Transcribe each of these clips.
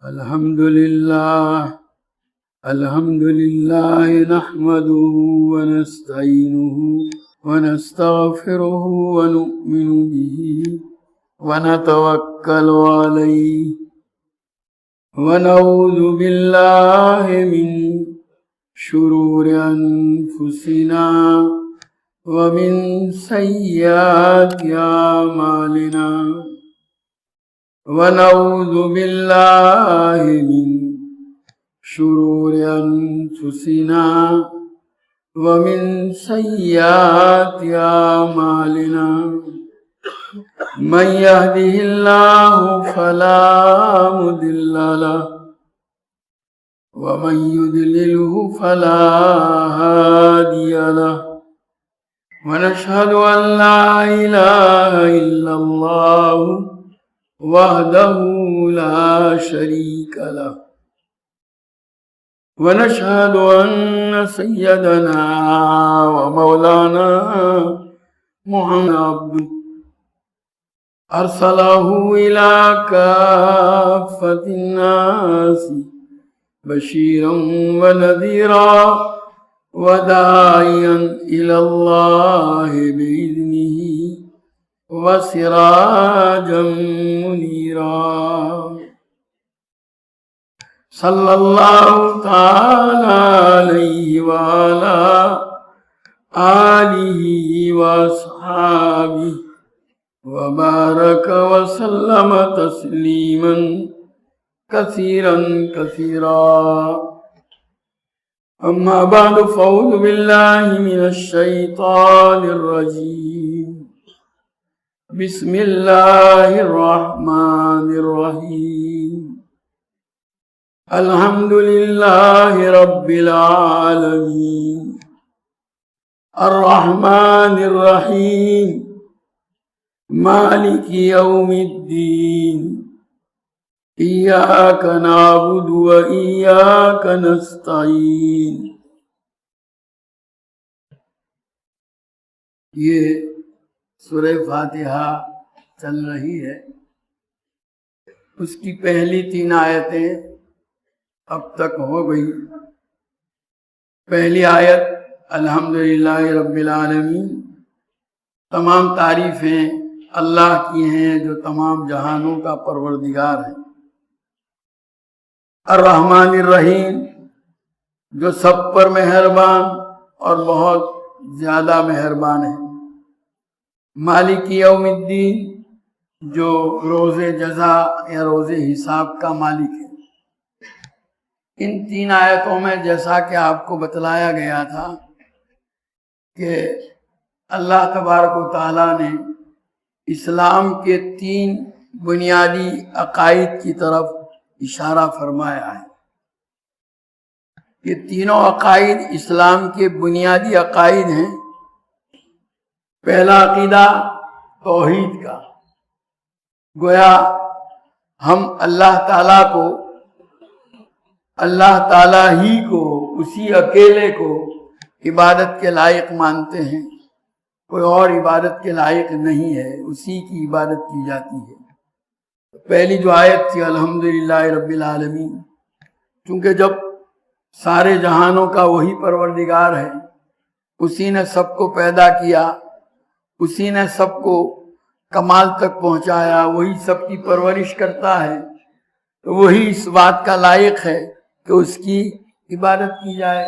الحمد لله نحمده ونستعينه ونستغفره ونؤمن به ونتوكل عليه ونعوذ بالله من شرور أنفسنا ومن سيئات أعمالنا ونعوذ بالله من شرور أنفسنا ومن سيئات أعمالنا من يهده الله فلا مضل له ومن يضلله فلا هادي له ونشهد أن لا إله إلا الله وحده لا شريك له ونشهد أن سيدنا ومولانا محمد عبده أرسله إلى كافة الناس بشيرا ونذيرا وداعيا إلى الله بإذنه وسراجا منيرا صلى الله تعالى عليه وعلى آله وأصحابه وبارك وسلم تسليما كثيرا كثيرا أما بعد فأعوذ بالله من الشيطان الرجيم بسم الله الرحمن الرحيم الحمد لله رب العالمين الرحمن الرحيم مالك يوم الدين إياك نعبد وإياك نستعين. یہ سورہ فاتحہ چل رہی ہے، اس کی پہلی 3 آیتیں اب تک ہو گئی. پہلی آیت الحمدللہ رب العالمین، تمام تعریفیں اللہ کی ہیں جو تمام جہانوں کا پروردگار ہے. الرحمن الرحیم، جو سب پر مہربان اور بہت زیادہ مہربان ہے. مالک یوم الدین، جو روز جزا یا روز حساب کا مالک ہے. ان 3 آیتوں میں جیسا کہ آپ کو بتلایا گیا تھا کہ اللہ تبارک و تعالیٰ نے اسلام کے 3 بنیادی عقائد کی طرف اشارہ فرمایا ہے. یہ تینوں عقائد اسلام کے بنیادی عقائد ہیں. پہلا عقیدہ توحید کا، گویا ہم اللہ تعالیٰ کو، اللہ تعالیٰ ہی کو، اسی اکیلے کو عبادت کے لائق مانتے ہیں. کوئی اور عبادت کے لائق نہیں ہے، اسی کی عبادت کی جاتی ہے. پہلی جو آیت تھی الحمدللہ رب العالمین، چونکہ جب سارے جہانوں کا وہی پروردگار ہے، اسی نے سب کو پیدا کیا، اسی نے سب کو کمال تک پہنچایا، وہی سب کی پرورش کرتا ہے، تو وہی اس بات کا لائق ہے کہ اس کی عبادت کی جائے،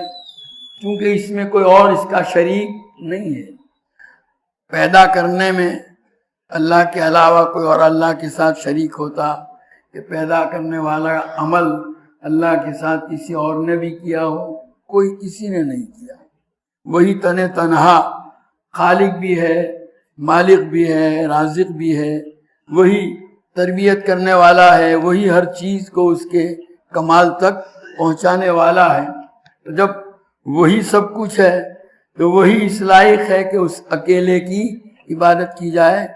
کیونکہ اس میں کوئی اور اس کا شریک نہیں ہے. پیدا کرنے میں اللہ کے علاوہ کوئی اور اللہ کے ساتھ شریک ہوتا کہ پیدا کرنے والا عمل اللہ کے ساتھ کسی اور نے بھی کیا ہو، کوئی کسی نے نہیں کیا. وہی تنہا خالق بھی ہے، مالک بھی ہے، رازق بھی ہے، وہی تربیت کرنے والا ہے، وہی ہر چیز کو اس کے کمال تک پہنچانے والا ہے. تو جب وہی سب کچھ ہے تو وہی اس لائق ہے کہ اس اکیلے کی عبادت کی جائے،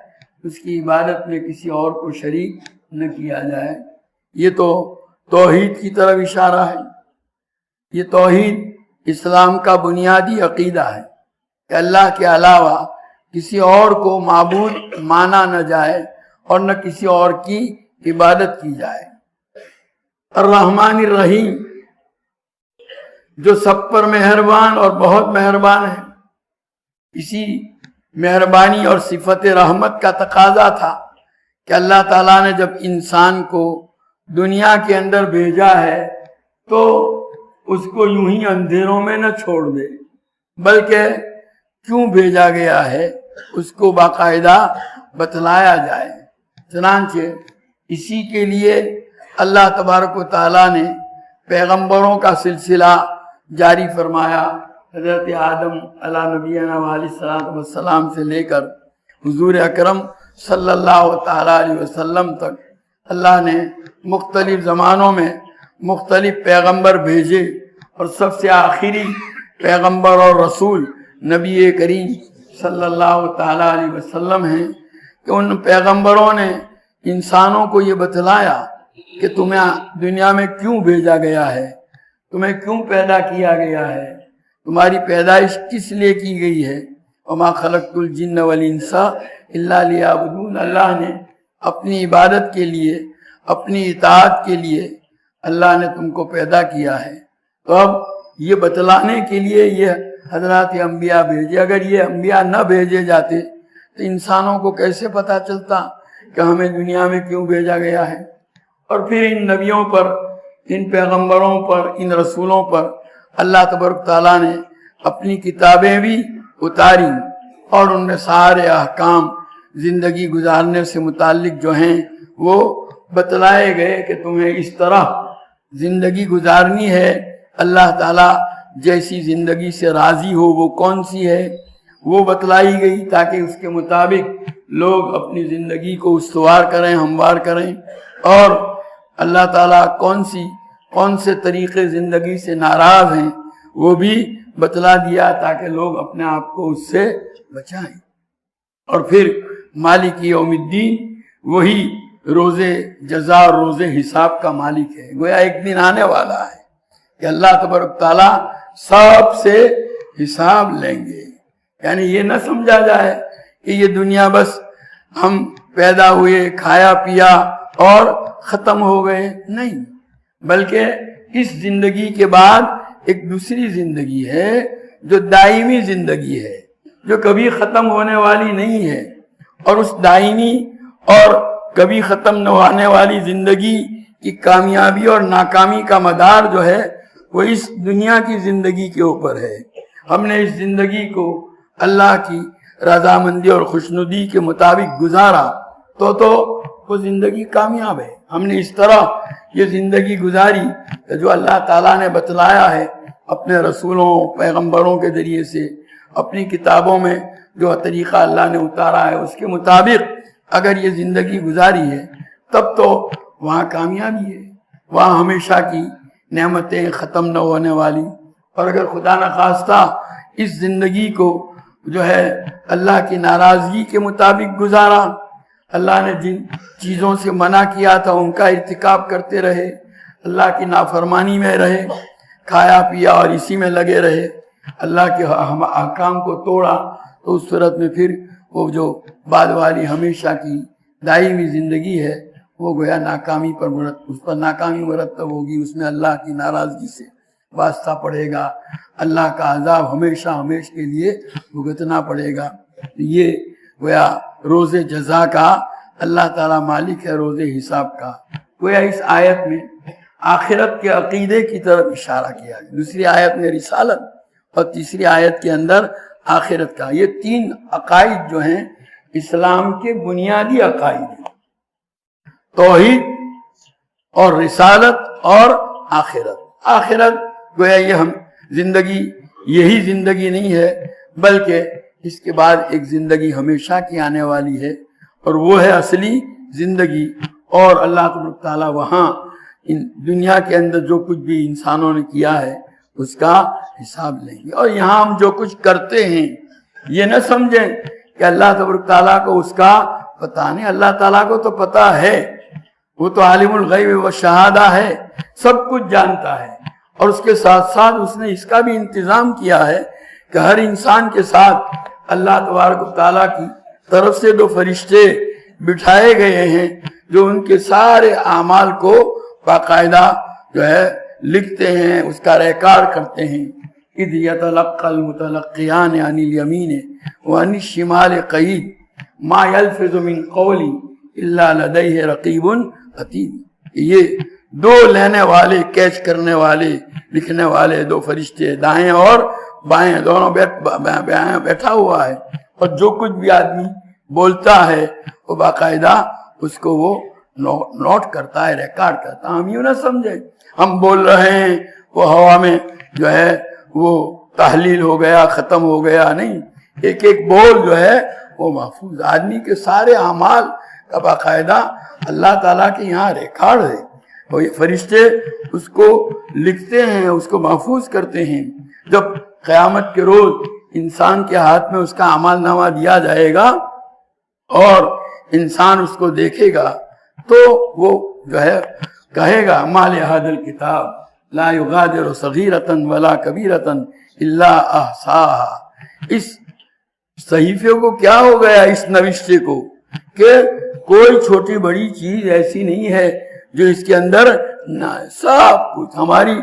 اس کی عبادت میں کسی اور کو شریک نہ کیا جائے. یہ تو توحید کی طرف اشارہ ہے. یہ توحید اسلام کا بنیادی عقیدہ ہے کہ اللہ کے علاوہ کسی اور کو معبود مانا نہ جائے اور نہ کسی اور کی عبادت کی جائے. الرحمن الرحیم، جو سب پر مہربان اور بہت مہربان ہے۔ اسی مہربانی اور صفت رحمت کا تقاضا تھا کہ اللہ تعالیٰ نے جب انسان کو دنیا کے اندر بھیجا ہے تو اس کو یوں ہی اندھیروں میں نہ چھوڑ دے، بلکہ کیوں بھیجا گیا ہے اس کو باقاعدہ بتلایا جائے۔ چنانچہ اسی کے لیے اللہ تبارک و تعالیٰ نے پیغمبروں کا سلسلہ جاری فرمایا۔ حضرت آدم علیہ نبینا علیہ السلام سے لے کر حضور اکرم صلی اللہ تعالیٰ علیہ وسلم تک اللہ نے مختلف زمانوں میں مختلف پیغمبر بھیجے، اور سب سے آخری پیغمبر اور رسول نبی کریم صلی اللہ تعالیٰ علیہ وسلم ہیں کہ ان پیغمبروں نے انسانوں کو یہ بتلایا کہ تمہیں دنیا میں کیوں بھیجا گیا ہے، تمہیں کیوں پیدا کیا گیا ہے، تمہاری پیدائش کس لیے کی گئی ہے۔ وما خلقت الجن والانس الا لیعبدون، اللہ نے اپنی عبادت کے لیے، اپنی اطاعت کے لیے اللہ نے تم کو پیدا کیا ہے۔ تو اب یہ بتلانے کے لیے یہ حضرات انبیاء بھیجے۔ اگر یہ انبیاء نہ بھیجے جاتے تو انسانوں کو کیسے پتا چلتا کہ ہمیں دنیا میں کیوں بھیجا گیا ہے۔ اور پھر ان نبیوں پر، ان پیغمبروں پر، ان رسولوں پر اللہ تبارک تعالیٰ نے اپنی کتابیں بھی اتاری، اور ان میں سارے احکام زندگی گزارنے سے متعلق جو ہیں وہ بتلائے گئے کہ تمہیں اس طرح زندگی گزارنی ہے۔ اللہ تعالیٰ جیسی زندگی سے راضی ہو وہ کون سی ہے وہ بتلائی گئی، تاکہ اس کے مطابق لوگ اپنی زندگی کو استوار کریں، ہموار کریں، اور اللہ تعالیٰ کون سے طریقے زندگی سے ناراض ہیں وہ بھی بتلا دیا، تاکہ لوگ اپنے آپ کو اس سے بچائیں۔ اور پھر مالک یوم الدین وہی روز جزا اور روز حساب کا مالک ہے۔ گویا ایک دن آنے والا ہے کہ اللہ تبارک تعالیٰ سب سے حساب لیں گے۔ یعنی یہ نہ سمجھا جائے کہ یہ دنیا بس ہم پیدا ہوئے، کھایا پیا اور ختم ہو گئے، نہیں، بلکہ اس زندگی کے بعد ایک دوسری زندگی ہے جو دائمی زندگی ہے، جو کبھی ختم ہونے والی نہیں ہے۔ اور اس دائمی اور کبھی ختم نہ ہونے والی زندگی کی کامیابی اور ناکامی کا مدار جو ہے وہ اس دنیا کی زندگی کے اوپر ہے۔ ہم نے اس زندگی کو اللہ کی رضامندی اور خوشنودی کے مطابق گزارا تو وہ زندگی کامیاب ہے۔ ہم نے اس طرح یہ زندگی گزاری کہ جو اللہ تعالیٰ نے بتلایا ہے اپنے رسولوں پیغمبروں کے ذریعے سے، اپنی کتابوں میں جو طریقہ اللہ نے اتارا ہے اس کے مطابق اگر یہ زندگی گزاری ہے تب تو وہاں کامیابی ہے، وہاں ہمیشہ کی نعمتیں ختم نہ ہونے والی۔ اور اگر خدا نخواستہ اس زندگی کو جو ہے اللہ کی ناراضگی کے مطابق گزارا، اللہ نے جن چیزوں سے منع کیا تھا ان کا ارتکاب کرتے رہے، اللہ کی نافرمانی میں رہے، کھایا پیا اور اسی میں لگے رہے، اللہ کے احکام کو توڑا، تو اس صورت میں پھر وہ جو بعد والی ہمیشہ کی دائمی زندگی ہے وہ گویا ناکامی پر اس پر ناکامی مرتب ہوگی، اس میں اللہ کی ناراضگی سے واسطہ پڑے گا، اللہ کا عذاب ہمیشہ کے لیے بھگتنا پڑے گا۔ یہ گویا روز جزا کا اللہ تعالیٰ مالک ہے، روز حساب کا۔ گویا اس آیت میں آخرت کے عقیدے کی طرف اشارہ کیا ہے، دوسری آیت میں رسالت اور تیسری آیت کے اندر آخرت کا۔ یہ تین عقائد جو ہیں اسلام کے بنیادی عقائد ہیں، توحید اور رسالت اور آخرت۔ آخرت گویا یہ ہم زندگی یہی زندگی نہیں ہے، بلکہ اس کے بعد ایک زندگی ہمیشہ کی آنے والی ہے، اور وہ ہے اصلی زندگی۔ اور اللہ تبارک تعالیٰ وہاں ان دنیا کے اندر جو کچھ بھی انسانوں نے کیا ہے اس کا حساب لیں گے۔ اور یہاں ہم جو کچھ کرتے ہیں یہ نہ سمجھیں کہ اللہ تبارک تعالیٰ کو اس کا پتہ نہیں، اللہ تعالیٰ کو تو پتہ ہے، وہ تو عالم الغیب و شہادہ ہے، سب کچھ جانتا ہے۔ اور اس کے ساتھ ساتھ اس نے اس کا بھی انتظام کیا ہے کہ ہر انسان کے ساتھ اللہ تبارک و تعالیٰ کی طرف سے دو فرشتے بٹھائے گئے ہیں جو ان کے سارے اعمال کو باقاعدہ جو ہے لکھتے ہیں، اس کا ریکارڈ کرتے ہیں. اذ یتلقى المتلقیان عن الیمین وعن الشمال قعید ما یلفظ من قول الا لدیہ رقیب عتید. یہ دو لینے والے، کیچ کرنے والے، لکھنے والے دو فرشتے دائیں اور بائیں دونوں بیٹھا ہوا ہے، اور جو کچھ بھی آدمی بولتا ہے وہ باقاعدہ اس کو وہ نوٹ کرتا ہے، ریکارڈ کرتا ہے. ہم یوں نہ سمجھیں ہم بول رہے ہیں وہ ہوا میں جو ہے وہ تحلیل ہو گیا، ختم ہو گیا، نہیں. ایک ایک بول جو ہے وہ محفوظ. آدمی کے سارے اعمال کا باقاعدہ اللہ تعالیٰ کے یہاں ریکارڈ ہے، اور یہ فرشتے اس کو لکھتے ہیں، اس کو محفوظ کرتے ہیں. جب قیامت کے روز انسان کے ہاتھ میں اس کا اعمال نامہ دیا جائے گا اور انسان اس کو دیکھے گا تو وہ جو ہے کہے گا ما لہذا الکتاب لا یغادر صغیرۃ ولا کبیرۃ الا احصاها. اس صحیفے کو کیا ہو گیا، اس نوشتے کو، کہ کوئی چھوٹی بڑی چیز ایسی نہیں ہے جو اس کے اندر نہ. سب کچھ ہماری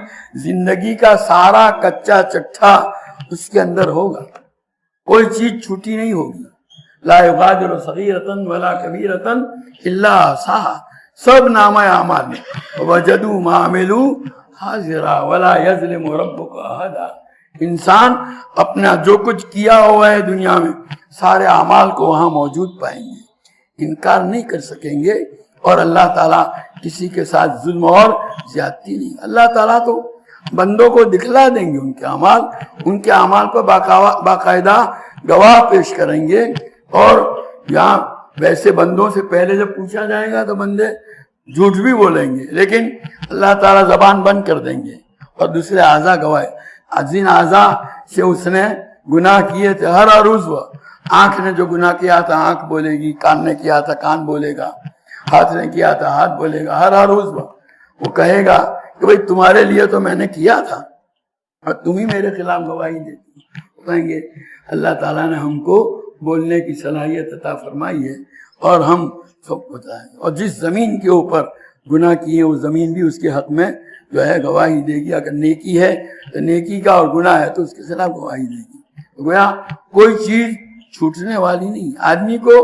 زندگی کا سارا کچا چٹھا اس کے اندر ہوگا، کوئی چیز چھوٹی نہیں ہوگی. لا یغادر صغیرۃ ولا کبیرۃ الا احصاها. سب نامہ اعمال میں وجدوا ما عملوا حاضرا ولا یظلم ربک احدا. انسان اپنا جو کچھ کیا ہوا ہے دنیا میں سارے اعمال کو وہاں موجود پائیں گے، انکار نہیں کر سکیں گے. اور اللہ تعالیٰ کسی کے ساتھ ظلم اور زیادتی نہیں. اللہ تعالیٰ تو بندوں کو دکھلا دیں گے ان کے اعمال کو باقاعدہ گواہ پیش کریں گے. اور یہاں ویسے بندوں سے پہلے جب پوچھا جائے گا تو بندے جھوٹ بھی بولیں گے، لیکن اللہ تعالیٰ زبان بند کر دیں گے اور دوسرے اعضاء گواہ. جن اعضاء سے اس نے گناہ کیے تھے ہر عروض، آنکھ نے جو گناہ کیا تھا آنکھ بولے گی، کان نے کیا تھا کان بولے گا، ہاتھ نے کیا تھا ہاتھ بولے گا. ہر عروض وہ کہے گا کہ بھئی تمہارے لیے تو میں نے کیا تھا اور تم ہی میرے خلاف گواہی دیتی. کہیں گے اللہ تعالیٰ نے ہم کو بولنے کی صلاحیت عطا فرمائی ہے اور ہم سب کو بتائیں. اور جس زمین کے اوپر گناہ کیے وہ زمین بھی اس کے حق میں جو ہے گواہی دے گی. اگر نیکی ہے تو نیکی کا، اور گناہ ہے تو اس کے خلاف گواہی دے گی. گویا کوئی چیز چھوٹنے والی نہیں. آدمی کو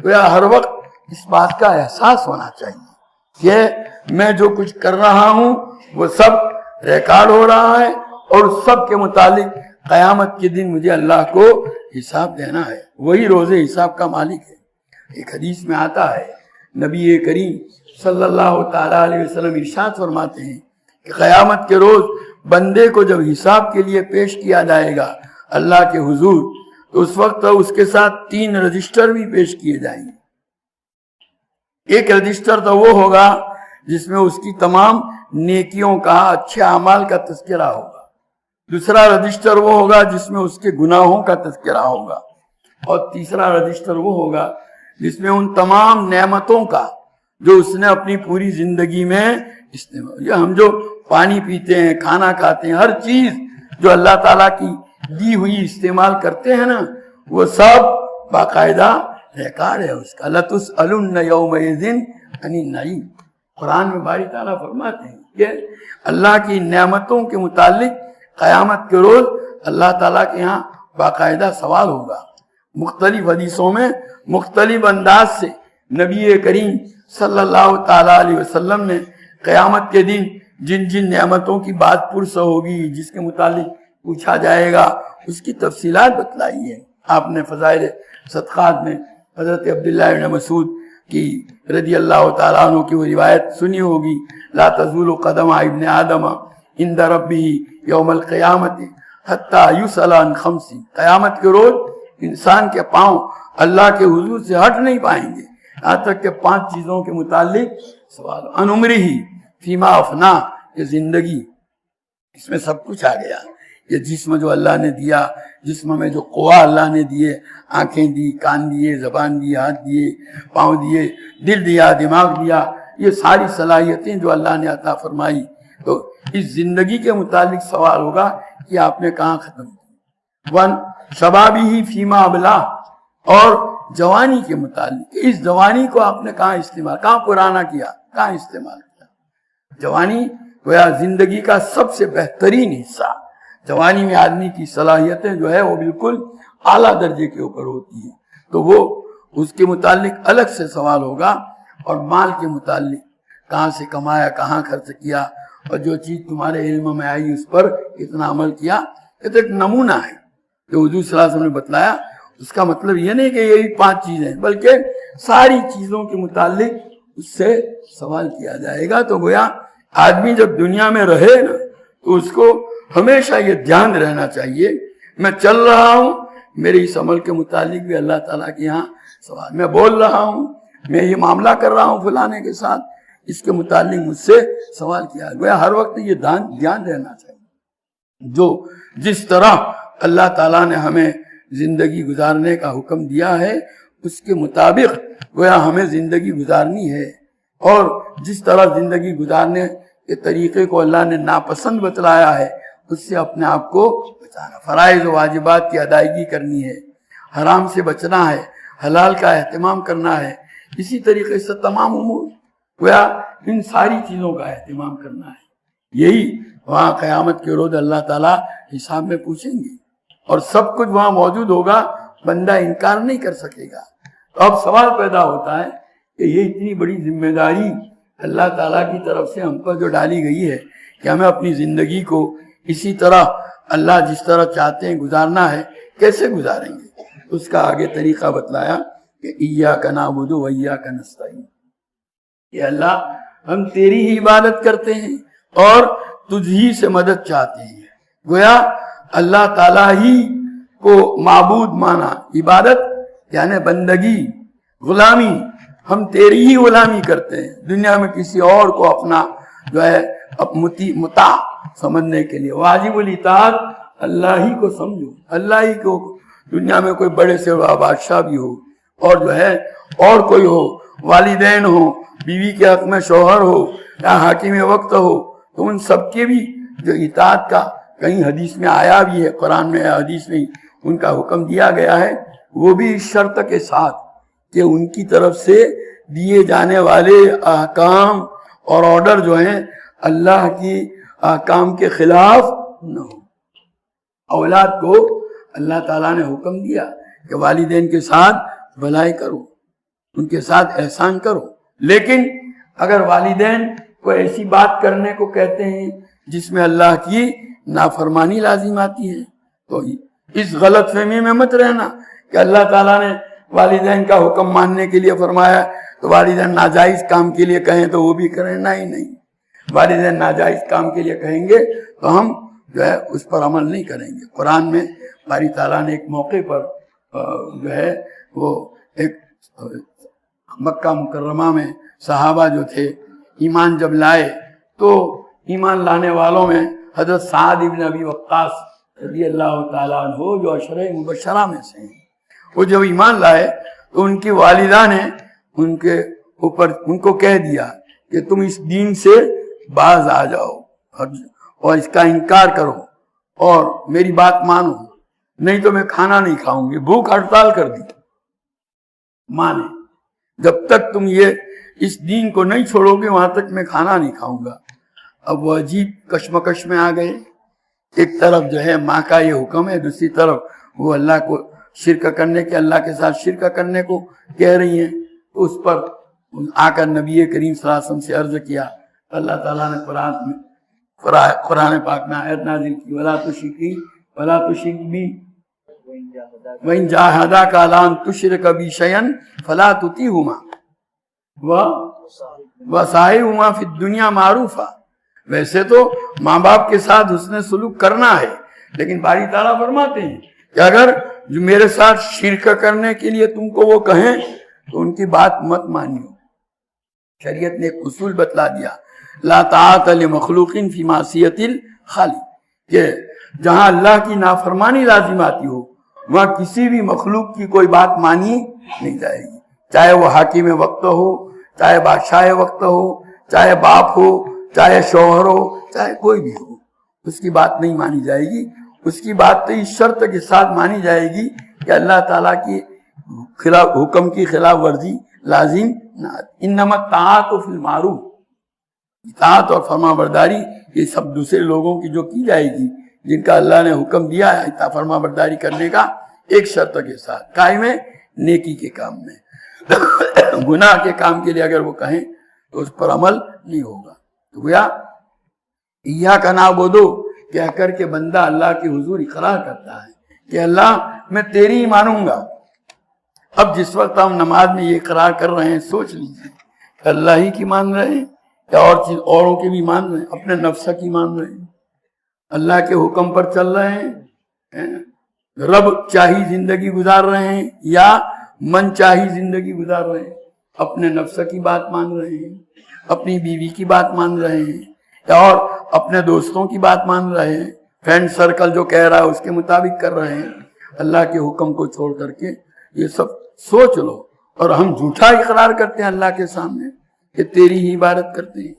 گویا ہر وقت اس بات کا احساس ہونا چاہیے کہ میں جو کچھ کر رہا ہوں وہ سب ریکارڈ ہو رہا ہے، اور اس سب کے متعلق قیامت کے دن مجھے اللہ کو حساب دینا ہے. وہی روز حساب کا مالک ہے. ایک حدیث میں آتا ہے نبی کریم صلی اللہ تعالیٰ علیہ وسلم ارشاد فرماتے ہیں کہ قیامت کے روز بندے کو جب حساب کے لیے پیش کیا جائے گا اللہ کے حضور تو اس وقت اس کے ساتھ 3 رجسٹر بھی پیش کیے جائیں گے. ایک رجسٹر تو وہ ہوگا جس میں اس کی تمام نیکیوں کا، اچھے اعمال کا تذکرہ ہوگا. دوسرا رجسٹر وہ ہوگا جس میں اس کے گناہوں کا تذکرہ ہوگا. اور تیسرا رجسٹر وہ ہوگا جس میں ان تمام نعمتوں کا جو اس نے اپنی پوری زندگی میں استعمال. ہم جو پانی پیتے ہیں، کھانا کھاتے ہیں، ہر چیز جو اللہ تعالیٰ کی دی ہوئی استعمال کرتے ہیں نا، وہ سب باقاعدہ ریکارڈ ہے اس کا. لَتُسْأَلُنَّ يَوْمَئِذٍ عَنِ النَّعِيمِ. قرآن میں باری تعالیٰ فرماتے ہیں کہ اللہ کی نعمتوں کے متعلق قیامت کے روز اللہ تعالیٰ کے یہاں باقاعدہ سوال ہوگا. مختلف حدیثوں میں مختلف انداز سے نبی کریم صلی اللہ تعالیٰ علیہ وسلم نے قیامت کے دن جن جن نعمتوں کی بات پرس ہوگی، جس کے متعلق پوچھا جائے گا، اس کی تفصیلات بتلائی ہیں. آپ نے فضائل صدقات میں حضرت عبداللہ بن مسعود کی رضی اللہ تعالیٰ عنہ کی وہ روایت سنی ہوگی، لا تزول قدم ابن آدم عند ربہ یوم القیامت حتی یسأل عن 5. قیامت کے روز انسان کے پاؤں اللہ کے حضور سے ہٹ نہیں پائیں گے یہاں تک کہ 5 چیزوں کے متعلق سوال. عن عمرہ فیما افنا، یہ زندگی، اس میں سب کچھ آ گیا. یہ جسم جو اللہ نے دیا، جسم میں جو قوا اللہ نے دیے، آنکھیں دی، کان دیے، زبان دی، ہاتھ دیے، پاؤں دیے، دل دیا، دماغ دیا، یہ ساری صلاحیتیں جو اللہ نے عطا فرمائی. تو اس زندگی کے متعلق سوال ہوگا کہ آپ نے کہاں ختم کی. 1 شبابی فیما ابلا، اور جوانی کے متعلق اس جوانی کو آپ نے کہاں استعمال، کہاں پرانا کیا، کہاں استعمال کیا. جوانی گویا زندگی کا سب سے بہترین حصہ، جوانی میں آدمی کی صلاحیتیں جو ہے وہ بالکل اعلیٰ درجے کے اوپر ہوتی ہیں، تو وہ اس کے متعلق الگ سے سوال ہوگا، اور مال کے متعلق کہاں سے کمایا، کہاں خرچ کیا، اور جو چیز تمہارے علم میں آئی اس پر اتنا عمل کیا۔ یہ تو ایک نمونہ ہے جو حضور صلی اللہ علیہ وسلم نے بتلایا۔ اس کا مطلب یہ نہیں کہ یہی 5 چیزیں، بلکہ ساری چیزوں کے متعلق اس سے سوال کیا جائے گا۔ تو گویا آدمی جب دنیا میں رہے نا تو اس کو ہمیشہ یہ دھیان رہنا چاہیے، میں چل رہا ہوں، میرے اس عمل کے متعلق بھی اللہ تعالیٰ کے یہاں سوال، میں بول رہا ہوں، میں یہ معاملہ کر رہا ہوں فلانے کے ساتھ، اس کے متعلق مجھ سے سوال کیا گویا ہر وقت یہ دھیان رہنا چاہیے۔ جو جس طرح اللہ تعالیٰ نے ہمیں زندگی گزارنے کا حکم دیا ہے اس کے مطابق گویا ہمیں زندگی گزارنی ہے، اور جس طرح زندگی گزارنے کے طریقے کو اللہ نے ناپسند بتلایا ہے اس سے اپنے آپ کو بچانا، فرائض و واجبات کی ادائیگی کرنی ہے، حرام سے بچنا ہے، حلال کا اہتمام کرنا ہے، اسی طریقے سے تمام امور گویا ان ساری چیزوں کا اہتمام کرنا ہے۔ یہی وہاں قیامت کے روز اللہ تعالیٰ حساب میں پوچھیں گے، اور سب کچھ وہاں موجود ہوگا، بندہ انکار نہیں کر سکے گا۔ تو اب سوال پیدا ہوتا ہے کہ یہ اتنی بڑی ذمہ داری اللہ تعالیٰ کی طرف سے ہم پر جو ڈالی گئی ہے کہ ہمیں اپنی زندگی کو اسی طرح اللہ جس طرح چاہتے ہیں گزارنا ہے، کیسے گزاریں گے؟ اس کا آگے طریقہ بتلایا کہ ایاک نعبد و ایاک نستعین، کہ اللہ ہم تیری ہی عبادت کرتے ہیں اور تجھ ہی سے مدد چاہتے ہیں۔ گویا اللہ تعالیٰ ہی کو معبود مانا، عبادت یعنی بندگی، غلامی، ہم تیری ہی غلامی کرتے ہیں، دنیا میں کسی اور کو اپنا جو ہے مطاع سمجھنے کے لیے۔ واجب الاطاعت اللہ ہی کو سمجھو، اللہ ہی کو، دنیا میں کوئی بڑے سے بادشاہ بھی ہو اور جو ہے اور کوئی ہو، والدین ہو، بیوی کے حق میں شوہر ہو یا حاکم وقت ہو، تو ان سب کے بھی جو اطاعت کا کہیں حدیث میں آیا بھی ہے، قرآن میں یا حدیث میں ان کا حکم دیا گیا ہے، وہ بھی اس شرط کے ساتھ کہ ان کی طرف سے دیے جانے والے احکام اور آرڈر جو ہیں اللہ کی احکام کے خلاف نہ ہو۔ اولاد کو اللہ تعالیٰ نے حکم دیا کہ والدین کے ساتھ بھلائی کرو، ان کے ساتھ احسان کرو، لیکن اگر والدین کو ایسی بات کرنے کو کہتے ہیں جس میں اللہ کی نافرمانی لازم آتی ہے تو اس غلط فہمی میں مت رہنا کہ اللہ تعالیٰ نے والدین کا حکم ماننے کے لیے فرمایا تو والدین ناجائز کام کے لیے کہیں تو وہ بھی کرنا ہی نہیں، والدین ناجائز کام کے لیے کہیں گے تو ہم جو ہے اس پر عمل نہیں کریں گے۔ قرآن میں باری تعالیٰ نے ایک موقع پر جو ہے وہ ایک مکہ مکرمہ میں صحابہ جو تھے ایمان جب لائے تو ایمان لانے والوں میں حضرت سعد ابن ابی وقاص رضی اللہ تعالیٰ عنہ جو عشرہ مبشرہ میں سے ہیں، وہ جب ایمان لائے تو ان کی والدہ نے ان کے اوپر ان کو کہہ دیا کہ تم اس دین سے باز آ جاؤ اور اس کا انکار کرو اور میری بات مانو، نہیں تو میں کھانا نہیں کھاؤں گی، بھوک ہڑتال کر دی۔ ماں نے جب تک تم یہ اس دین کو نہیں چھوڑو گے وہاں تک میں کھانا نہیں کھاؤں گا۔ اب وہ عجیب کشمکش میں آ گئے، ایک طرف جو ہے ماں کا یہ حکم ہے، دوسری طرف وہ اللہ کو شرک کرنے کے، اللہ کے ساتھ شرک کرنے کو کہہ رہی ہیں، تو اس پر آ کر نبی کریم صلی اللہ علیہ وسلم سے عرض کیا۔ اللہ تعالیٰ نے قرآن پاک میں آیت نازل کی، وَلَا تُشْرِكْ بِي وَإِنْ جَاهَدَاكَ عَلَىٰ أَن تُشْرِكَ بِي شَيْئًا فَلَا تُطِعْهُمَا وَصَاحِبْهُمَا فِي الدُّنْيَا مَعْرُوفًا۔ ویسے تو ماں باپ کے ساتھ حسن سلوک کرنا ہے، لیکن باری تعالیٰ فرماتے ہیں کہ اگر جو میرے ساتھ شرک کرنے کے لیے تم کو وہ کہیں تو ان کی بات مت مانیو۔ شریعت نے ایک اصول بتلا دیا، لا طاعت لمخلوق فی معصیت الخالق، کہ جہاں اللہ کی نافرمانی لازم آتی ہو وہاں کسی بھی مخلوق کی کوئی بات مانی نہیں جائے گی، چاہے وہ حاکم وقت ہو، چاہے بادشاہ وقت ہو، چاہے باپ ہو، چاہے شوہر ہو، چاہے کوئی بھی ہو، اس کی بات نہیں مانی جائے گی۔ اس کی بات تو اس شرط کے ساتھ مانی جائے گی کہ اللہ تعالیٰ کی خلاف حکم کی خلاف ورزی لازم نہ، انما الطاعت فی المعروف، اطاعت اور فرما برداری یہ سب دوسرے لوگوں کی جو کی جائے گی، جن کا اللہ نے حکم دیا ہے اطاعت فرما برداری کرنے کا، ایک شرط کے ساتھ قائم ہے، نیکی کے کام میں۔ گناہ کے کام کے لیے اگر وہ کہیں تو اس پر عمل نہیں ہوگا۔ تو گویا ایاک نعبد کہہ کر کے بندہ اللہ کے حضور اقرار کرتا ہے کہ اللہ میں تیری ہی مانوں گا۔ اب جس وقت ہم نماز میں یہ اقرار کر رہے ہیں، سوچ لیجیے کہ اللہ ہی کی مان رہے ہیں یا اور چیز اوروں کی بھی مان رہے ہیں، اپنے نفس کی مان رہے ہیں، اللہ کے حکم پر چل رہے ہیں، رب چاہی زندگی گزار رہے ہیں یا من چاہی زندگی گزار رہے ہیں، اپنے نفس کی بات مان رہے ہیں، اپنی بیوی کی بات مان رہے ہیں یا اور اپنے دوستوں کی بات مان رہے ہیں، فرینڈ سرکل جو کہہ رہا ہے اس کے مطابق کر رہے ہیں، اللہ کے حکم کو چھوڑ کر کے۔ یہ سب سوچ لو، اور ہم جھوٹا اقرار کرتے ہیں اللہ کے سامنے کہ تیری ہی عبادت کرتے ہیں۔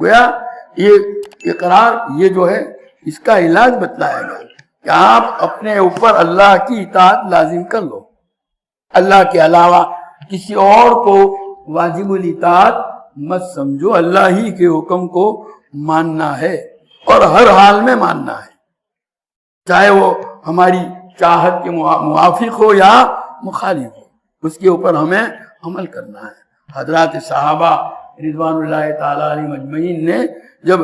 گویا یہ اقرار یہ جو ہے اس کا علاج بتلایا گیا کہ آپ اپنے اوپر اللہ کی اطاعت لازم کر لو، اللہ کے علاوہ کسی اور کو واجب الاطاعت مت سمجھو، اللہ ہی کے حکم کو ماننا ہے اور ہر حال میں ماننا ہے، چاہے وہ ہماری چاہت کے موافق ہو یا مخالف ہو، اس کے اوپر ہمیں عمل کرنا ہے۔ حضرات صحابہ رضوان اللہ تعالی علیہم اجمعین نے جب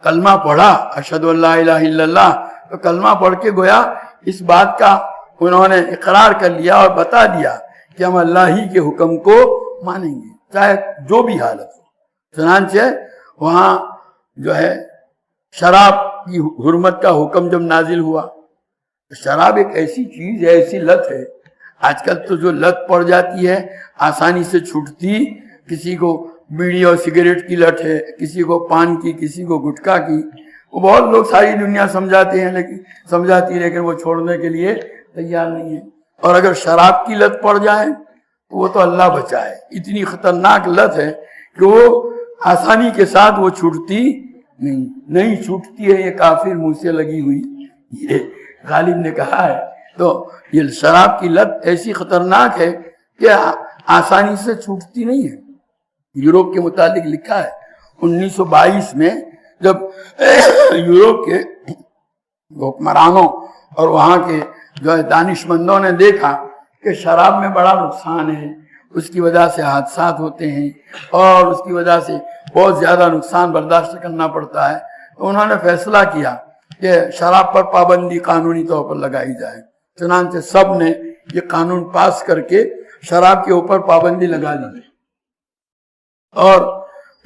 کلمہ پڑھا اشہد ان لا الہ الا اللہ، تو کلمہ پڑھ کے گویا اس بات کا انہوں نے اقرار کر لیا اور بتا دیا کہ ہم اللہ ہی کے حکم کو مانیں گے چاہے جو بھی حالت ہو۔ چنانچہ وہاں جو ہے شراب کی حرمت کا حکم جب نازل ہوا، شراب ایک ایسی چیز ہے، ایسی لت ہے، آج کل تو جو لت پڑ جاتی ہے آسانی سے چھوٹتی، کسی کو بیڑی اور سگریٹ کی لت ہے، کسی کو پان کی، کسی کو گٹکا کی، وہ بہت لوگ ساری دنیا سمجھاتی ہے لیکن وہ چھوڑنے کے لیے تیار نہیں ہے۔ اور اگر شراب کی لت پڑ جائے تو وہ تو اللہ بچائے، اتنی خطرناک لت ہے کہ وہ آسانی کے ساتھ وہ چھوٹتی نہیں چھوٹتی ہے، یہ کافر منہ سے لگی ہوئی، یہ غالب نے کہا ہے۔ تو یہ شراب کی لت ایسی خطرناک ہے کہ آسانی سے چھوٹتی نہیں ہے۔ یوروپ کے متعلق لکھا ہے 1922 میں جب یوروپ کے حکمرانوں اور وہاں کے جو ہے دانشمندوں نے دیکھا کہ شراب میں بڑا نقصان ہے، اس کی وجہ سے حادثات ہوتے ہیں اور اس کی وجہ سے بہت زیادہ نقصان برداشت کرنا پڑتا ہے، تو انہوں نے فیصلہ کیا کہ شراب پر پابندی قانونی طور پر لگائی جائے۔ چنانچہ سب نے یہ قانون پاس کر کے شراب کے اوپر پابندی لگا دی۔ اور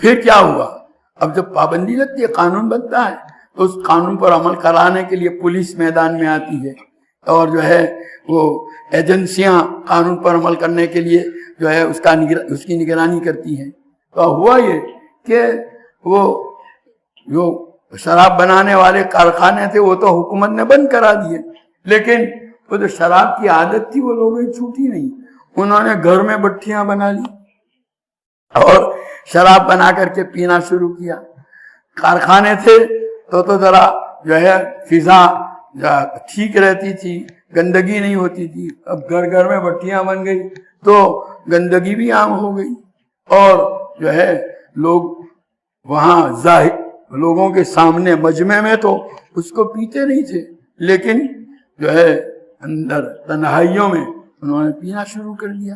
پھر کیا ہوا، اب جب پابندی لگتی ہے، قانون بنتا ہے، تو اس قانون پر عمل کرانے کے لیے پولیس میدان میں آتی ہے اور جو ہے وہ ایجنسیاں قانون پر عمل کرنے کے لیے جو ہے اس کی نگرانی کرتی ہیں۔ تو ہوا یہ کہ وہ جو شراب بنانے والے کارخانے تھے وہ تو حکومت نے بند کرا دیے، لیکن وہ جو شراب کی عادت تھی وہ لوگوں کی چھوٹی نہیں، انہوں نے گھر میں بٹھیاں بنا لی اور شراب بنا کر کے پینا شروع کیا۔ کارخانے تھے تو ذرا جو ہے فضا ٹھیک رہتی تھی، گندگی نہیں ہوتی تھی، اب گھر گھر میں بٹھیاں بن گئی تو گندگی بھی عام ہو گئی، اور جو ہے لوگ وہاں لوگوں کے سامنے مجمع میں تو اس کو پیتے نہیں تھے، لیکن جو ہے اندر تنہائیوں میں انہوں نے پینا شروع کر دیا۔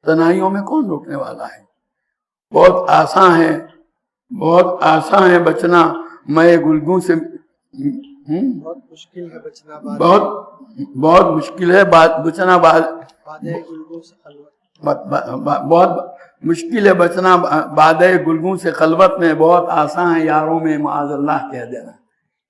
تنہائیوں میں کون روکنے والا ہے؟ بہت آسان ہے بچنا میں گلگوں سے، بہت مشکل ہے بچنا بہت مشکل ہے بچنا بادے گلگوں سے خلوت میں، بہت آسان ہے یاروں میں معاذ اللہ کہہ دینا،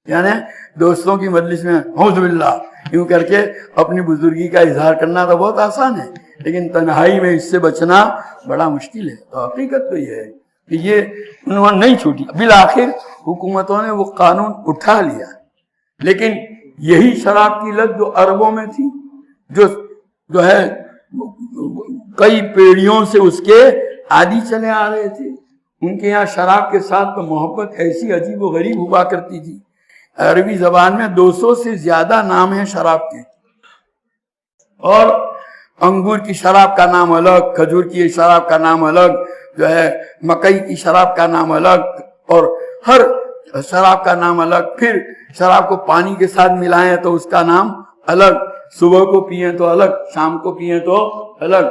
یعنی دوستوں کی مجلس میں اعوذ باللہ یوں کر کے اپنی بزرگی کا اظہار کرنا تو بہت آسان ہے، لیکن تنہائی میں اس سے بچنا بڑا مشکل ہے۔ تو حقیقت تو یہ ہے کہ یہ انہوں نے نہیں چھوٹی، بالآخر حکومتوں نے وہ قانون اٹھا لیا، لیکن یہی شراب کی لت جو عربوں میں تھی، جو ہے کئی پیڑیوں سے اس کے عادی چلے آ رہے تھے، ان کے یہاں شراب کے ساتھ تو محبت ایسی عجیب و غریب ہوا کرتی تھی۔ عربی زبان میں 200 سے زیادہ نام ہیں شراب کے، اور انگور کی شراب کا نام الگ، کھجور کی شراب کا نام الگ، جو ہے مکئی کی شراب کا نام الگ، اور ہر شراب کا نام الگ، پھر شراب کو پانی کے ساتھ ملائیں تو اس کا نام الگ، صبح کو پیئیں تو الگ، شام کو پیئیں تو الگ،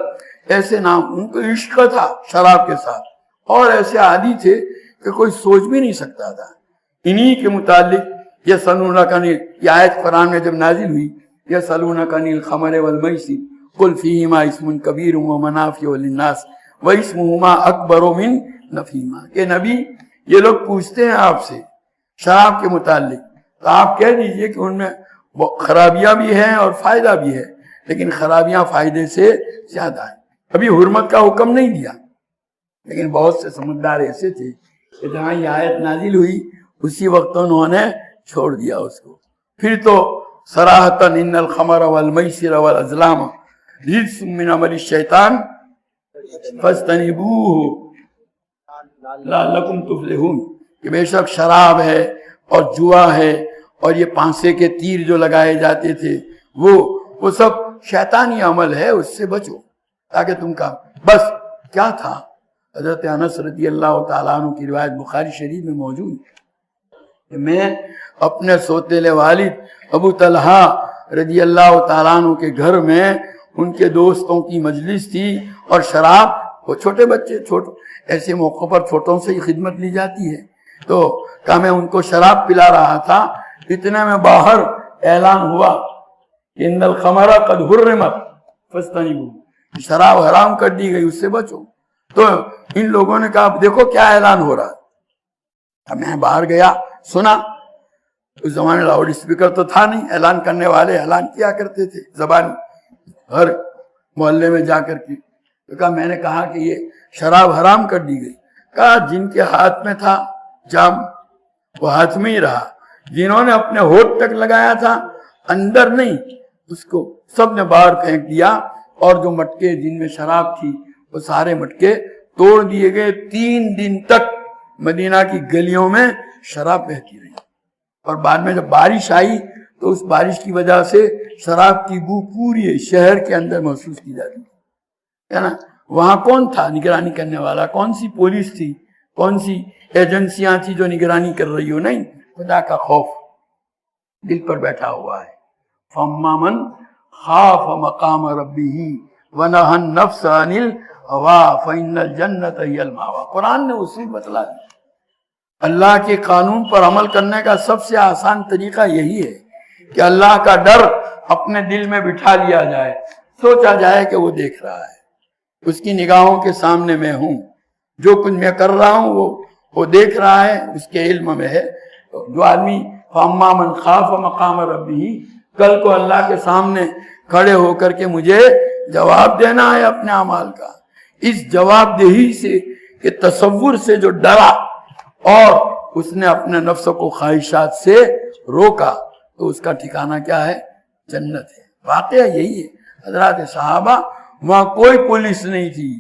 ایسے نام. ان کو عشق تھا شراب کے ساتھ، اور ایسے عادی تھے کہ کوئی سوچ بھی نہیں سکتا تھا. انہی کے متعلق یسألونک عن، یہ آیت قرآن میں جب نازل ہوئی، یسألونک عن الخمر والمیسر قل فیہما اسم کبیر ومنافع للناس واسمہما اکبر من نفعہما. کہ نبی یہ لوگ پوچھتے ہیں آپ سے شراب کے متعلق، تو آپ کہہ دیجئے کہ ان میں خرابیاں بھی ہیں اور فائدہ بھی ہے، لیکن خرابیاں فائدے سے زیادہ ہیں. ابھی حرمت کا حکم نہیں دیا، لیکن بہت سے سمجھدار ایسے تھے کہ جہاں یہ آیت نازل ہوئی اسی وقت انہوں نے چھوڑ دیا اس کو. پھر تو صراحتاً ان الخمر والمیسر والازلام رجس من عمل الشیطان فاجتنبوہ لعلکم تفلحون، کہ بے شک شراب ہے اور جوا ہے اور یہ پانسے کے تیر جو لگائے جاتے تھے وہ سب شیطانی عمل ہے، اس سے بچو تاکہ تم کا. بس کیا تھا؟ حضرت انس رضی اللہ تعالیٰ عنہ کی روایت بخاری شریف میں موجود ہے کہ میں اپنے سوتیلے والد ابو طلحہ رضی اللہ تعالیٰ عنہ کے گھر میں ان کے دوستوں کی مجلس تھی، اور شراب، وہ چھوٹے بچے، ایسے موقع پر چھوٹوں سے ہی خدمت لی جاتی ہے، تو کہا میں ان کو شراب پلا رہا تھا. اتنے میں باہر اعلان ہوا کہ ان الخمر قد حرمت فاجتنبوہ، شراب حرام کر دی گئی، اس سے بچو. تو ان لوگوں نے کہا دیکھو کیا اعلان ہو رہا ہے. میں باہر گیا، سنا. اس زمانے لاؤڈ اسپیکر تو تھا نہیں، اعلان کرنے والے اعلان کیا کرتے تھے زبانی ہر محلے میں جا کر کے. تو کہا میں نے کہا کہ یہ شراب حرام کر دی گئی. کہا جن کے ہاتھ میں تھا جام وہ ہاتھ میں ہی رہا، جنہوں نے اپنے ہونٹ تک لگایا تھا اندر نہیں، اس کو سب نے باہر پھینک دیا، اور جو مٹکے جن میں شراب تھی وہ سارے مٹکے توڑ دیے گئے. 3 دن تک مدینہ کی گلیوں میں شراب بہتی رہی، اور بعد میں جب بارش آئی تو اس بارش کی وجہ سے شراب کی بو پوری شہر کے اندر محسوس کی جاتی ہے نا. وہاں کون تھا نگرانی کرنے والا؟ کون سی پولیس تھی؟ کون سی ایجنسیاں تھی جو نگرانی کر رہی ہو؟ نہیں، خدا کا خوف دل پر بیٹھا ہوا ہے. فَأَمَّا مَنْ خَافَ مَقَامَ رَبِّهِ وَنَهَى النَّفْسَ عَنِ الْهَوَىٰ فَإِنَّ الْجَنَّةَ هِيَ الْمَأْوَىٰ. قرآن نے اصول بتلا دی. اللہ کے قانون پر عمل کرنے کا سب سے آسان طریقہ یہی ہے کہ اللہ کا ڈر اپنے دل میں بٹھا لیا جائے، سوچا جائے کہ وہ دیکھ رہا ہے، اس کی نگاہوں کے سامنے میں ہوں، جو کچھ میں کر رہا ہوں وہ دیکھ رہا ہے، اس کے علم میں ہے. جو آدمی فَأَمَّا مَنْ خَافَ مَقَامَ رَبِّهِ، کل کو اللہ کے سامنے کھڑے ہو کر کے مجھے جواب دینا ہے اپنے اعمال کا، اس جواب دہی سے کہ تصور سے جو ڈرا اور اس نے اپنے نفس کو خواہشات سے روکا، تو اس کا ٹھکانہ کیا ہے؟ جنت ہے. واقعہ یہی ہے. حضرات صحابہ، وہاں کوئی پولیس نہیں تھی،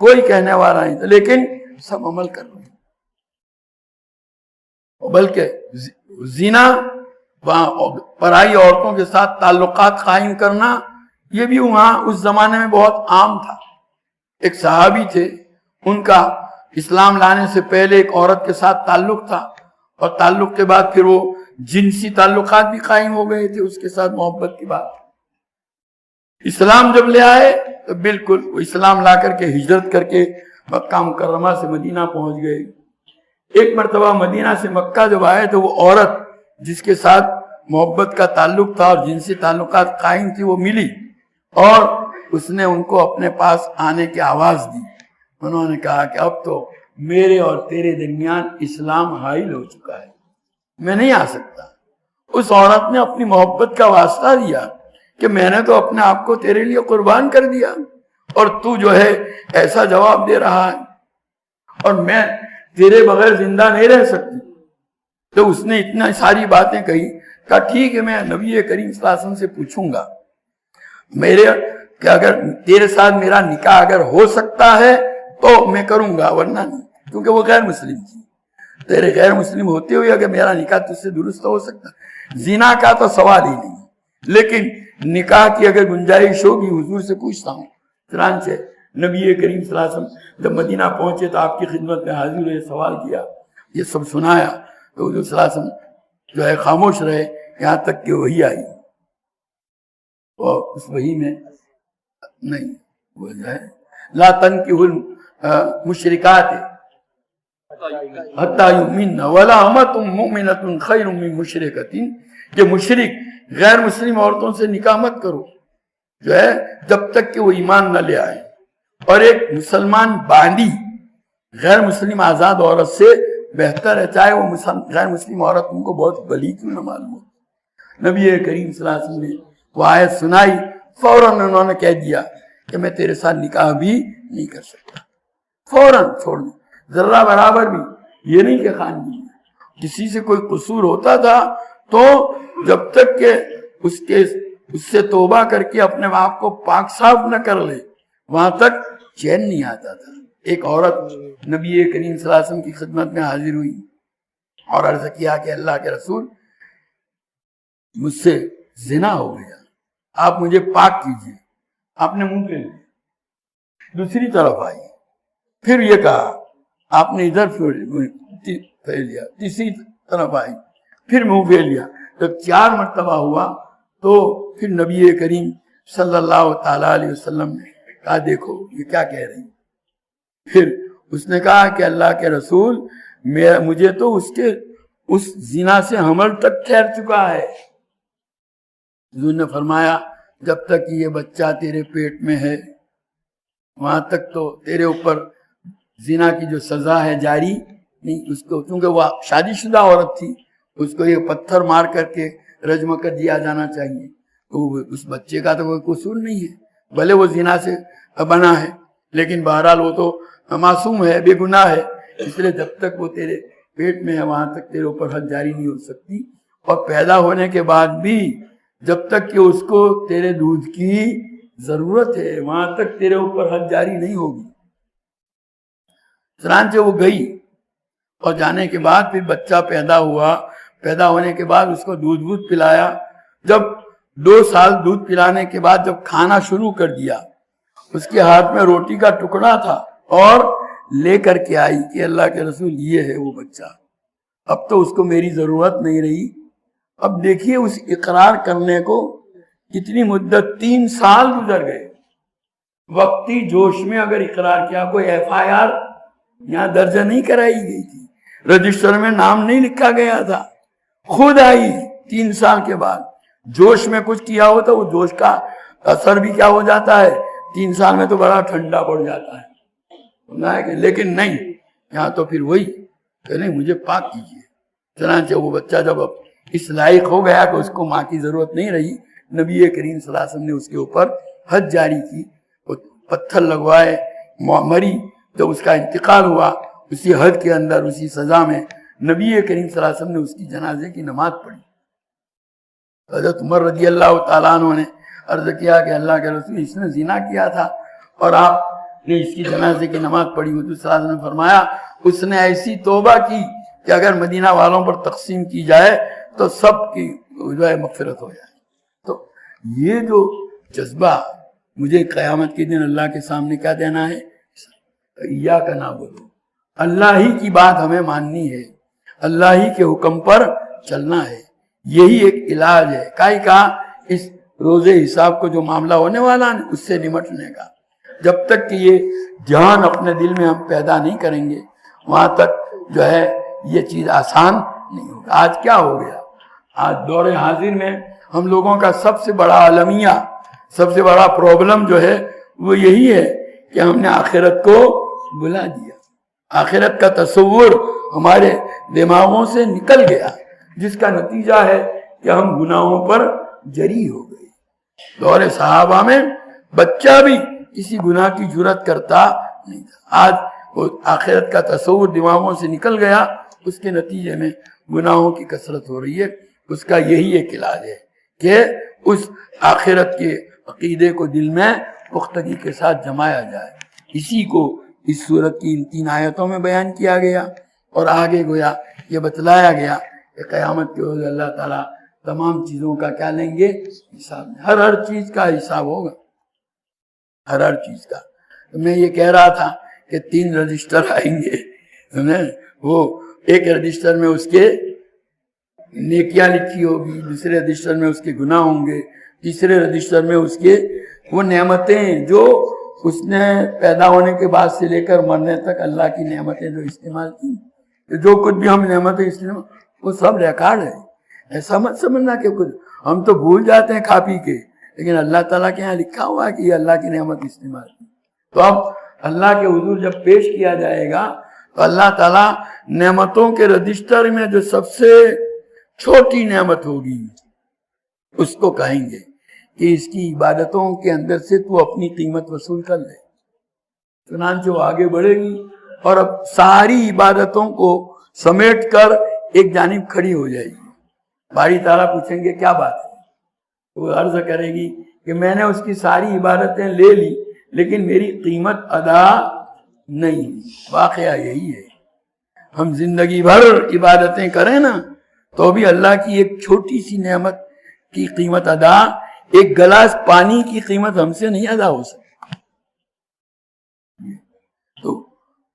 کوئی کہنے والا نہیں تھا، لیکن سب عمل کر رہے ہیں. بلکہ زنا، وہاں پرائی عورتوں کے ساتھ تعلقات قائم کرنا، یہ بھی وہاں اس زمانے میں بہت عام تھا. ایک صحابی تھے، ان کا اسلام لانے سے پہلے ایک عورت کے ساتھ تعلق تھا، اور تعلق کے بعد پھر وہ جنسی تعلقات بھی قائم ہو گئے تھے اس کے ساتھ محبت کی بات. اسلام جب لے آئے تو بالکل وہ اسلام لا کر کے ہجرت کر کے مکہ مکرمہ سے مدینہ پہنچ گئے. ایک مرتبہ مدینہ سے مکہ جب آئے تو وہ عورت جس کے ساتھ محبت کا تعلق تھا اور جنسی تعلقات قائم تھی وہ ملی، اور اس نے ان کو اپنے پاس آنے کی آواز دی. انہوں نے کہا کہ اب تو میرے اور تیرے درمیان اسلام حائل ہو چکا ہے، میں نہیں آ سکتا. اس عورت نے اپنی محبت کا واسطہ دیا کہ میں نے تو اپنے آپ کو تیرے لیے قربان کر دیا، اور تو جو ہے ایسا جواب دے رہا ہے، اور میں تیرے بغیر زندہ نہیں رہ سکتی. تو اس نے اتنا ساری باتیں کہی. کہا ٹھیک ہے، میں نبی کریم صلی اللہ علیہ وسلم سے پوچھوں گا کہ اگر تیرے ساتھ میرا نکاح اگر ہو سکتا ہے تو میں کروں گا، ورنہ نہیں. کیونکہ وہ غیر مسلم تھی. تیرے غیر مسلم ہوتے ہوئے اگر میرا نکاح تجھ سے درست ہو سکتا، زنا کا تو سوال ہی نہیں، لیکن نکاح کی اگر گنجائش ہوگی حضور سے پوچھتا ہوں. چنانچہ نبی کریم صلی اللہ علیہ وسلم جب مدینہ پہنچے تو آپ کی خدمت میں حاضر ہوئے، سوال کیا یہ سب سنایا تو حضور صلی اللہ علیہ وسلم جو ہے خاموش رہے یہاں تک کہ وحی آئی، اور اس وحی میں نہیں وہ جو ہے لا تنکحوا المشرکات حتی یؤمنن ولا امۃ مؤمنۃ خیر من مشرکۃ، کہ مشرک غیر مسلم عورتوں سے نکاح مت کرو جو ہے جب تک کہ وہ ایمان نہ لے آئے، اور ایک مسلمان باندی غیر مسلم آزاد عورت سے بہتر ہے، چاہے وہ غیر مسلم عورت ان کو بہت بلی کیوں نہ معلوم ہو۔ نبی کریم صلی اللہ علیہ وسلم نے وہ آیت سنائی، فوراً انہوں نے کہہ دیا کہ میں تیرے ساتھ نکاح بھی نہیں کر سکتا، فوراً چھوڑ دیں، ذرہ برابر بھی یہ نہیں کہ خواندگی کسی سے کوئی قصور ہوتا تھا تو جب تک کہ اس سے توبہ کر کے اپنے آپ کو پاک صاف نہ کر لے وہاں تک چین نہیں آتا تھا۔ ایک عورت نبی کریم صلی اللہ علیہ وسلم کی خدمت میں حاضر ہوئی اور عرض کیا کہ اللہ کے رسول مجھ سے زنا ہو گیا، آپ مجھے پاک کیجئے۔ آپ نے منہ پھیر لیا، دوسری طرف آئی، پھر یہ کہا، آپ نے ادھر پھیر لیا، تیسری طرف آئی، پھر منہ پھیر لیا۔ جب 4 مرتبہ ہوا تو پھر نبی کریم صلی اللہ تعالی علیہ وسلم نے کہا دیکھو یہ کیا کہہ رہی، پھر اس نے کہا کہ اللہ کے رسول مجھے تو اس زنا سے حمل تک ٹھہر چکا ہے۔ حضور نے فرمایا جب تک یہ بچہ تیرے پیٹ میں ہے وہاں تک تو تیرے اوپر زنا کی جو سزا ہے جاری نہیں، اس کو کیونکہ وہ شادی شدہ عورت تھی اس کو یہ پتھر مار کر کے رجم کر دیا جانا چاہیے، تو اس بچے کا تو کوئی قصور نہیں ہے، بھلے وہ زنا سے بنا ہے لیکن بہرحال وہ تو معصوم ہے، بے گناہ ہے، اس لیے جب تک وہ تیرے پیٹ میں ہے وہاں تک تیرے اوپر حد جاری نہیں ہو سکتی، اور پیدا ہونے کے بعد بھی جب تک کہ اس کو تیرے دودھ کی ضرورت ہے وہاں تک تیرے اوپر حد جاری نہیں ہوگی۔ چنانچہ وہ گئی اور جانے کے بعد پھر بچہ پیدا ہوا، پیدا ہونے کے بعد اس کو دودھ پلایا، جب 2 سال دودھ پلانے کے بعد جب کھانا شروع کر دیا اس کے ہاتھ میں روٹی کا ٹکڑا تھا اور لے کر کے آئی کہ اللہ کے رسول یہ ہے وہ بچہ، اب تو اس کو میری ضرورت نہیں رہی۔ اب دیکھیے اس اقرار کرنے کو کتنی مدت، 3 سال گزر گئے، وقتی جوش میں اگر اقرار کیا، کوئی FIR یہاں درج نہیں کرائی گئی تھی، رجسٹر میں نام نہیں لکھا گیا تھا، خود آئی 3 سال کے بعد، جوش میں کچھ کیا ہو تو وہ جوش کا اثر بھی کیا ہو جاتا ہے 3 سال میں تو بڑا ٹھنڈا پڑ جاتا ہے، لیکن نہیں، یہاں تو پھر وہی کہ نہیں مجھے پاک کیجیے۔ چنانچہ وہ بچہ جب اب اس لائق ہو گیا کہ اس کو ماں کی ضرورت نہیں رہی، نبی کریم صلی اللہ علیہ وسلم نے اس کے اوپر حد جاری کی، وہ پتھر لگوائے، مری، جب اس کا انتقال ہوا اسی حد کے اندر اسی سزا میں نبی کریم صلی اللہ علیہ وسلم نے اس کی جنازے کی نماز پڑھی۔ حضرت عمر رضی اللہ تعالیٰ عنہ نے عرض کیا کہ اللہ کے رسول اس نے زنا کیا تھا اور آپ نے اس کی جنازے کی نماز پڑھی۔ حضور صلی اللہ علیہ وسلم نے فرمایا اس نے ایسی توبہ کی کہ اگر مدینہ والوں پر تقسیم کی جائے تو سب کی جو ہے مغفرت ہو جائے۔ تو یہ جو جذبہ مجھے قیامت کے دن اللہ کے سامنے کیا دینا ہے، ایاک نعبد، اللہ ہی کی بات ہمیں ماننی ہے، اللہ ہی کے حکم پر چلنا ہے، یہی ایک علاج ہے کا اس روز حساب کو جو معاملہ ہونے والا ہے اس سے نمٹنے کا۔ جب تک کہ یہ جان اپنے دل میں ہم پیدا نہیں کریں گے وہاں تک جو ہے یہ چیز آسان نہیں ہوگا۔ آج کیا ہو گیا، آج دور حاضر میں ہم لوگوں کا سب سے بڑا المیہ، سب سے بڑا پرابلم جو ہے وہ یہی ہے کہ ہم نے آخرت کو بلا دیا، آخرت کا تصور ہمارے دماغوں سے نکل گیا، جس کا نتیجہ ہے کہ ہم گناہوں پر جری ہو گئے۔ دور صحابہ میں بچہ بھی کسی گناہ کی جرات کرتا نہیں تھا، آج وہ آخرت کا تصور دماغوں سے نکل گیا، اس کے نتیجے میں گناہوں کی کثرت ہو رہی ہے۔ اس کا یہی ایک علاج ہے کہ اس آخرت کے عقیدے کو دل میں پختگی کے ساتھ جمایا جائے۔ اسی کو اس سورت کی ان 3 آیتوں میں بیان کیا گیا اور آگے گویا یہ بتلایا گیا کہ قیامت کے روز اللہ تعالیٰ تمام چیزوں کا کیا لیں گے، حساب، ہر چیز کا حساب ہوگا، ہر چیز کا۔ میں یہ کہہ رہا تھا کہ 3 رجسٹر آئیں گے، وہ ایک رجسٹر میں اس کے نیکیاں لکھی ہوگی، دوسرے رجسٹر میں اس کے گناہ ہوں گے، تیسرے رجسٹر میں اس کے وہ نعمتیں جو اس نے پیدا ہونے کے بعد سے لے کر مرنے تک اللہ کی نعمتیں جو استعمال کی، جو کچھ بھی ہم نعمتیں استعمال، وہ سب ریکارڈ ہے۔ ایسا مت سمجھنا کہ کچھ ہم تو بھول جاتے ہیں کھا پی کے، لیکن اللہ تعالیٰ کے یہاں لکھا ہوا ہے کہ یہ اللہ کی نعمت استعمال کی۔ تو اب اللہ کے حضور جب پیش کیا جائے گا تو اللہ تعالیٰ نعمتوں کے رجسٹر میں جو سب سے چھوٹی نعمت ہوگی اس کو کہیں گے کہ اس کی عبادتوں کے اندر سے تو اپنی قیمت وصول کر لے۔ چنانچہ وہ آگے بڑھے گی اور اب ساری عبادتوں کو سمیٹ کر ایک جانب کھڑی ہو جائے گی۔ باری تعالیٰ پوچھیں گے کیا بات ہے؟ وہ عرض کرے گی کہ میں نے اس کی ساری عبادتیں لے لی لیکن میری قیمت ادا نہیں۔ واقعہ یہی ہے، ہم زندگی بھر عبادتیں کریں نا تو بھی اللہ کی ایک چھوٹی سی نعمت کی قیمت ادا، ایک گلاس پانی کی قیمت ہم سے نہیں ادا ہو سکتی۔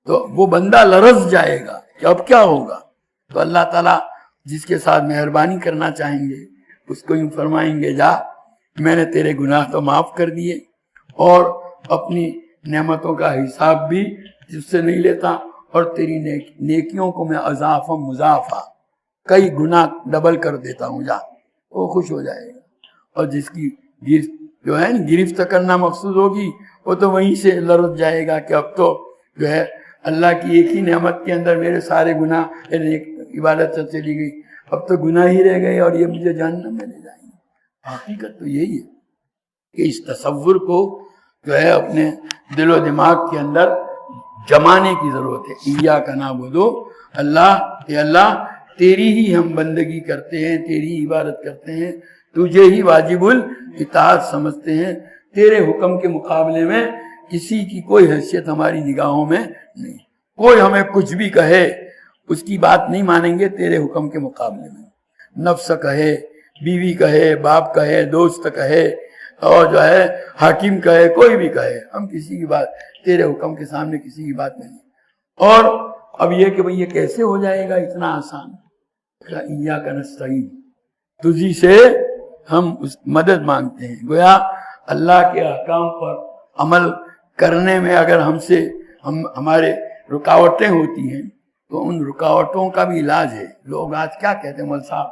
تو وہ بندہ لرز جائے گا کہ اب کیا ہوگا۔ تو اللہ تعالیٰ جس کے ساتھ مہربانی کرنا چاہیں گے اس کو یوں فرمائیں گے جا میں نے تیرے گناہ تو معاف کر دیے اور اپنی نعمتوں کا حساب بھی جس سے نہیں لیتا، اور تیری نیکیوں کو میں اضافہ مضافہ کئی گناہ ڈبل کر دیتا ہوں، جا۔ وہ خوش ہو جائے گا، اور جس کی جو ہے گرفت کرنا مقصود ہوگی وہ تو وہیں سے لرز جائے گا کہ اب تو جو ہے اللہ کی ایک ہی نعمت کے اندر میرے سارے گناہ عبادت سے چلی گئی، اب تو گناہ ہی رہ گئے اور یہ مجھے جہنم میں لے جائیں گے۔ حقیقت تو یہی ہے کہ اس تصور کو جو ہے اپنے دل و دماغ کے اندر جمانے کی ضرورت ہے۔ ایاک نعبد، اللہ اے اللہ تیری ہی ہم بندگی کرتے ہیں، تیری عبادت کرتے ہیں، تجھے ہی واجب الاطاعت سمجھتے ہیں، تیرے حکم کے مقابلے میں کسی کی کوئی حیثیت ہماری نگاہوں میں نہیں۔ کوئی ہمیں کچھ بھی کہے اس کی بات نہیں مانیں گے تیرے حکم کے مقابلے میں۔ نفس کہے، بیوی کہے، باپ کہے، دوست کہے، اور جو ہے حاکم کہے، کوئی بھی کہے، ہم کسی کی بات تیرے حکم کے سامنے کسی کی بات نہیں۔ اور اب یہ کہ بھئی یہ کیسے ہو جائے گا اتنا آسان؟ ایاک نستعین، تجھی سے ہم اس مدد مانگتے ہیں۔ گویا اللہ کے احکام پر عمل کرنے میں اگر ہمارے رکاوٹیں ہوتی ہیں تو ان رکاوٹوں کا بھی علاج ہے۔ لوگ آج کیا کہتے ہیں مول صاحب،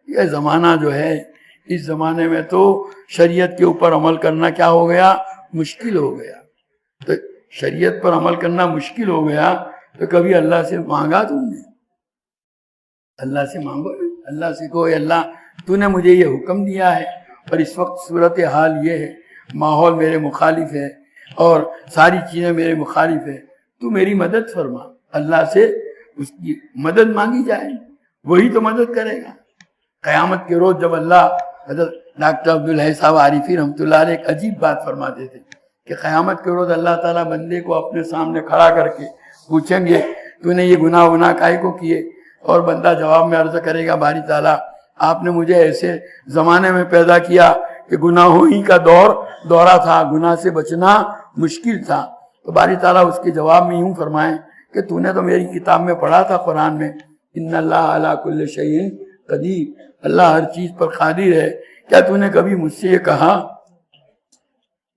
یہ زمانہ جو ہے، اس زمانے میں تو شریعت کے اوپر عمل کرنا کیا ہو گیا؟ مشکل ہو گیا۔ تو شریعت پر عمل کرنا مشکل ہو گیا تو کبھی اللہ سے مانگا تم نے؟ اللہ سے مانگو، اللہ سے کہو اللہ تو نے مجھے یہ حکم دیا ہے اور اس وقت صورتحال یہ ہے، ماحول میرے مخالف ہے اور ساری چیزیں میرے مخالف ہے، تو میری مدد فرما۔ اللہ سے اس کی مدد مانگی جائے، وہی تو مدد کرے گا۔ قیامت کے روز جب اللہ، حضرت ڈاکٹر عبدالحی صاحب عارفی رحمۃ اللہ علیہ ایک عجیب بات فرماتے تھے کہ قیامت کے روز اللہ تعالیٰ بندے کو اپنے سامنے کھڑا کر کے پوچھیں گے تو نے یہ گناہ کائے کو کیے، اور بندہ جواب میں عرض کرے گا باری تعالیٰ آپ نے مجھے ایسے زمانے میں پیدا کیا کہ گناہوں ہی کا دورہ تھا، گناہ سے بچنا مشکل تھا۔ تو باری تعالیٰ اس کے جواب میں یوں فرمائیں کہ تو نے تو میری کتاب میں پڑھا تھا قرآن میں، ان اللہ علی کل شیء قدیر، اللہ ہر چیز پر قادر ہے۔ کیا تو نے کبھی مجھ سے یہ کہا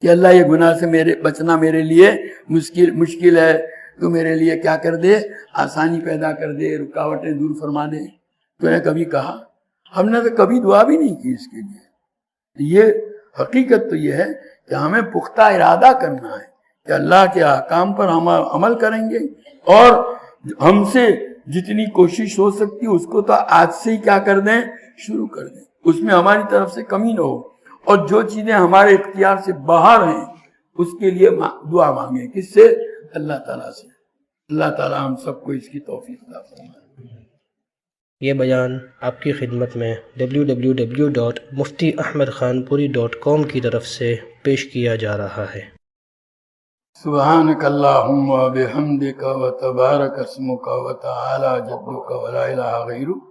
کہ اللہ یہ گناہ سے بچنا میرے لیے مشکل ہے، تو میرے لیے کیا کر دے، آسانی پیدا کر دے، رکاوٹیں دور فرما دے؟ تو نے کبھی کہا؟ ہم نے تو کبھی دعا بھی نہیں کی اس کے لیے۔ یہ حقیقت تو یہ ہے کہ ہمیں پختہ ارادہ کرنا ہے کہ اللہ کے احکام پر ہم عمل کریں گے، اور ہم سے جتنی کوشش ہو سکتی اس کو تو آج سے ہی کیا کر دیں، شروع کر دیں، اس میں ہماری طرف سے کمی نہ ہو، اور جو چیزیں ہمارے اختیار سے باہر ہیں اس کے لیے دعا مانگیں۔ کس سے؟ اللہ تعالیٰ سے۔ اللہ تعالیٰ ہم سب کو اس کی توفیق عطا فرمائے۔ یہ بیان آپ کی خدمت میں www.muftiahmedkhanpuri.com کی طرف سے پیش کیا جا رہا ہے۔ سبحانک اللہم و بحمدک و تبارک اسمک و تعالی جدک و لا الہ غیرک،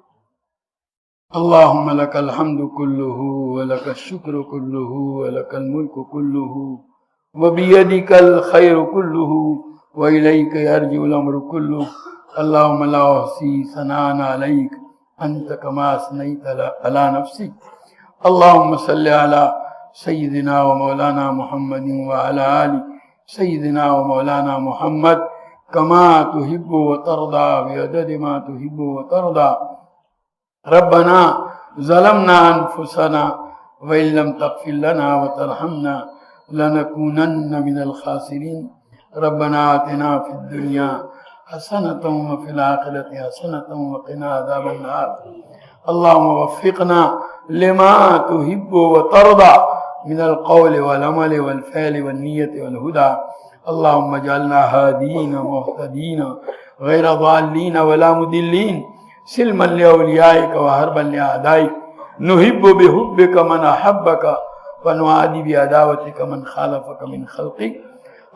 اللہم لک الحمد کلہ و لک الشکر کلہ و لک الملک کلہ و بیدک الخیر کلہ و الیک یرجع الامر کلہ اللهم لا احصي ثناء عليك انت كما اثنيت على نفسك. اللهم صل على سيدنا ومولانا محمد وعلى آل سيدنا ومولانا محمد كما تحب وترضى بعدد ما تحب وترضى. ربنا ظلمنا أنفسنا وإن لم تغفر لنا وترحمنا لنكونن من الخاسرين. ربنا آتنا في الدنيا حسنة وفي الآخرة حسنة وقنا عذاب النار. اللهم وفقنا لما تحب وترضى من القول والعمل والفعل والنية والهدى. اللهم اجعلنا هادين مهتدين غير ضالين ولا مضلين سلما لأوليائك وحربا لأعدائك. نحب بحبك من أحبك ونعادي بعداوتك من خالفك من خلقك.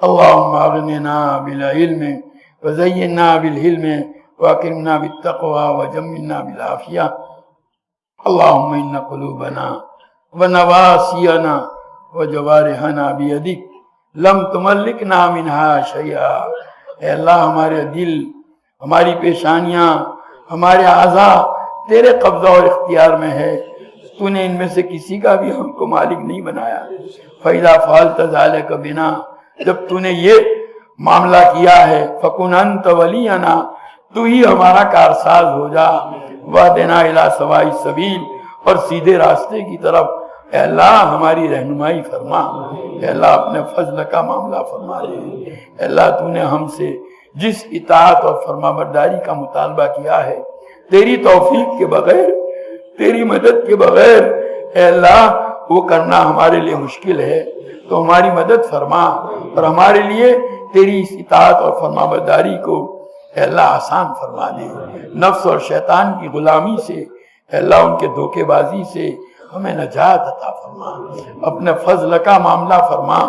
اللهم أغننا بالعلم وزينا بالحلم وأكرمنا بالتقوى وجملنا بالعافية. اللهم إن قلوبنا ونواسينا وجوارحنا بيدك لم تملکنا منہا شیئا. اے اللہ ہمارے دل، ہماری پیشانیاں، ہمارے اعضاء تیرے قبضہ اور اختیار میں ہے. تو نے ان میں سے کسی کا بھی ہم کو مالک نہیں بنایا. فَإِذَا فَعَلْتَ ذَلِكَ بِنَا، جب تو نے یہ معاملہ کیا ہے، فَكُنْ أَنْتَ وَلِيَّنَا، تو ہی ہمارا کارساز ہو جا. وَاهْدِنَا إِلَىٰ سَوَاءِ السَّبِيلِ، اور سیدھے راستے کی طرف اے اللہ ہماری رہنمائی فرما. اے اللہ اپنے فضل کا معاملہ فرما دے. اے اللہ تو نے ہم سے جس اطاعت اور فرمانبرداری کا مطالبہ کیا ہے، تیری توفیق کے بغیر، تیری مدد کے بغیر اے اللہ وہ کرنا ہمارے لیے مشکل ہے. تو ہماری مدد فرما اور ہمارے لیے تیری اس اطاعت اور فرمانبرداری کو اے اللہ آسان فرما دے. نفس اور شیطان کی غلامی سے اے اللہ، ان کے دھوکے بازی سے ہمیں نجات عطا فرما. اپنے فضل کا معاملہ فرما،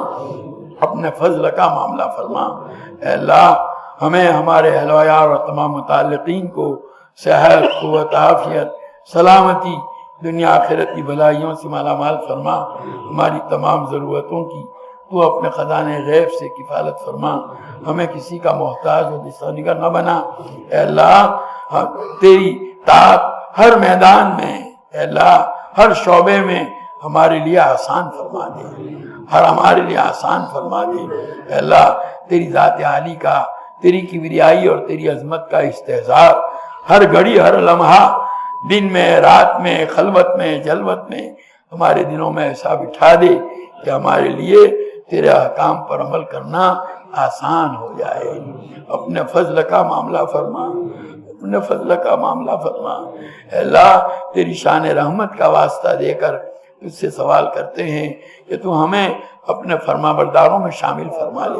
اپنے فضل کا معاملہ فرما. اے اللہ ہمیں، ہمارے اہل و عیال اور تمام متعلقین کو صحت، قوت، عافیت، سلامتی، دنیا آخرت کی بھلائیوں سے مالا مال فرما. ہماری تمام ضرورتوں کی تو اپنے خزانے غیب سے کفالت فرما. ہمیں کسی کا محتاج و دستانگر نہ بنا. اے اللہ تیری طاعت ہر میدان میں اے اللہ، ہر شعبے میں ہمارے لیے آسان فرما دے. ہمارے لیے آسان فرما دے. اے اللہ تیری ذات عالی کا، تیری کبریائی اور تیری عظمت کا استحضار ہر گھڑی، ہر لمحہ، دن میں، رات میں، خلوت میں، جلوت میں ہمارے دنوں میں ایسا بٹھا دے کہ ہمارے لیے تیرے احکام پر عمل کرنا آسان ہو جائے. اپنے فضل کا معاملہ فرما، اپنے فضل کا معاملہ فرما. اے اللہ تیری شان رحمت کا واسطہ دے کر تجھ سے سوال کرتے ہیں کہ تو ہمیں اپنے فرما برداروں میں شامل فرما لے.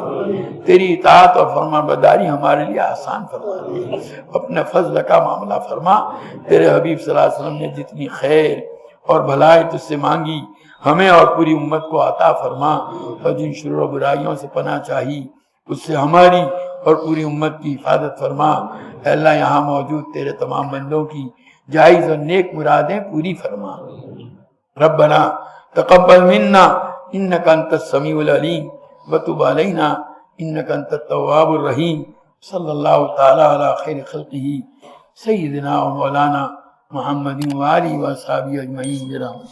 تیری اطاعت اور فرما برداری ہمارے لیے آسان فرما دے. اپنے فضل کا معاملہ فرما. تیرے حبیب صلی اللہ علیہ وسلم نے جتنی خیر اور بھلائی تجھ سے مانگی ہمیں اور پوری امت کو عطا فرما. اور جن شرور و برائیوں سے پناہ چاہی اس سے ہماری اور پوری امت کی حفاظت فرما. اے اللہ یہاں موجود تیرے تمام بندوں کی جائز اور نیک مرادیں پوری فرما. ربنا تقبل منا انك انت السميع العليم وتب علينا انك انت التواب الرحيم. صلی اللہ تعالی علی خیر خلقہ سیدنا و مولانا محمد وآلہ وصحبہ اجمعین برحمتہ.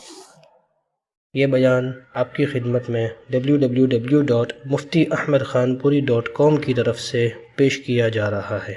یہ بیان آپ کی خدمت میں www.muftiahmedkhanpuri.com کی طرف سے پیش کیا جا رہا ہے.